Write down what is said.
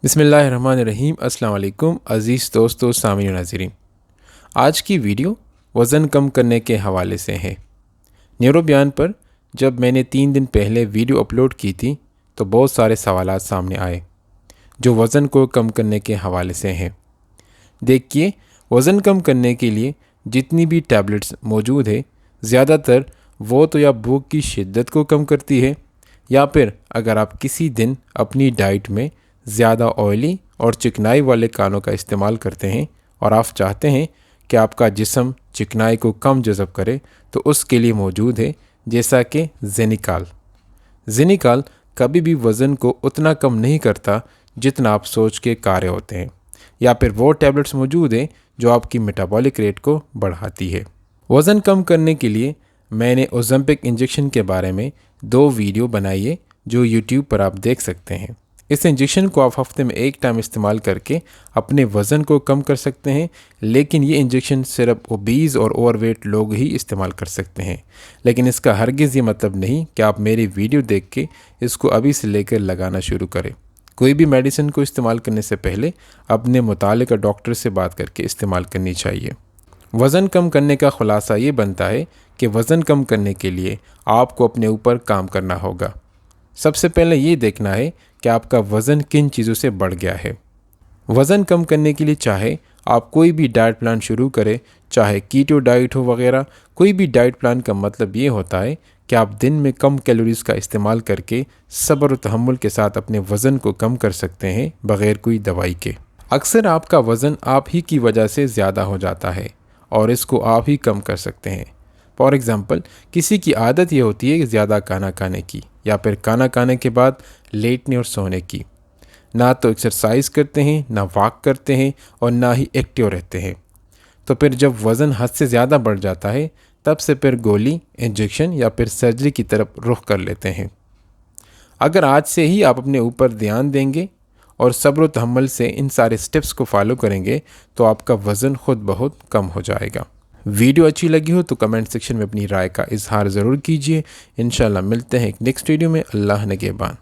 बिस्मिल्लाहिर्रहमानिर्रहीम। अस्सलाम वालेकुम अज़ीज़ दोस्तों, सामीन नाज़रीन। आज की वीडियो वज़न कम करने के हवाले से है। न्यूरोबयान पर जब मैंने 3 दिन पहले वीडियो अपलोड की थी तो बहुत सारे सवालात सामने आए जो वज़न को कम करने के हवाले से हैं। देखिए, वज़न कम करने के लिए जितनी भी टैबलेट्स मौजूद है, ज़्यादातर वो तो या भूख की शिद्दत को कम करती है, या फिर अगर आप किसी दिन अपनी डाइट में ज़्यादा ऑयली और चिकनाई वाले खानों का इस्तेमाल करते हैं और आप चाहते हैं कि आपका जिस्म चिकनाई को कम जज़ब करे, तो उसके लिए मौजूद है जैसा कि ज़ेनिकाल। ज़ेनिकाल कभी भी वज़न को उतना कम नहीं करता जितना आप सोच के कर रहे होते हैं, या फिर वो टैबलेट्स मौजूद हैं जो आपकी मेटाबॉलिक रेट को बढ़ाती है। वज़न कम करने के लिए मैंने ओज़ेम्पिक इंजेक्शन के बारे में 2 वीडियो बनाई है जो यूट्यूब पर आप देख सकते हैं। इस इंजेक्शन को आप हफ्ते में 1 टाइम इस्तेमाल करके अपने वज़न को कम कर सकते हैं, लेकिन ये इंजेक्शन सिर्फ ओबीज़ और ओवरवेट लोग ही इस्तेमाल कर सकते हैं। लेकिन इसका हरगिज़ ये मतलब नहीं कि आप मेरी वीडियो देख के इसको अभी से लेकर लगाना शुरू करें। कोई भी मेडिसिन को इस्तेमाल करने से पहले अपने मुतालिका डॉक्टर से बात करके इस्तेमाल करनी चाहिए। वज़न कम करने का ख़ुलासा ये बनता है कि वज़न कम करने के लिए आपको अपने ऊपर काम करना होगा। सबसे पहले ये देखना है कि आपका वज़न किन चीज़ों से बढ़ गया है। वज़न कम करने के लिए चाहे आप कोई भी डाइट प्लान शुरू करें, चाहे कीटो डाइट हो वगैरह, कोई भी डाइट प्लान का मतलब ये होता है कि आप दिन में कम कैलोरीज़ का इस्तेमाल करके सब्र और तहम्मुल के साथ अपने वज़न को कम कर सकते हैं बग़ैर कोई दवाई के। अक्सर आपका वज़न आप ही की वजह से ज़्यादा हो जाता है और इसको आप ही कम कर सकते हैं। फॉर एग्ज़ाम्पल, किसी की आदत ये होती है कि ज़्यादा खाना खाने की, या फिर खाना खाने के बाद लेटने और सोने की। ना तो एक्सरसाइज करते हैं, ना वॉक करते हैं और ना ही एक्टिव रहते हैं। तो फिर जब वज़न हद से ज़्यादा बढ़ जाता है तब से फिर गोली, इंजेक्शन या फिर सर्जरी की तरफ रुख कर लेते हैं। अगर आज से ही आप अपने ऊपर ध्यान देंगे और सब्र व तहम्मुल से इन सारे स्टेप्स को फॉलो करेंगे तो आपका वज़न खुद बहुत कम हो जाएगा। वीडियो अच्छी लगी हो तो कमेंट सेक्शन में अपनी राय का इजहार ज़रूर कीजिए। इंशाल्लाह मिलते हैं एक नेक्स्ट वीडियो में। अल्लाह निगहबान।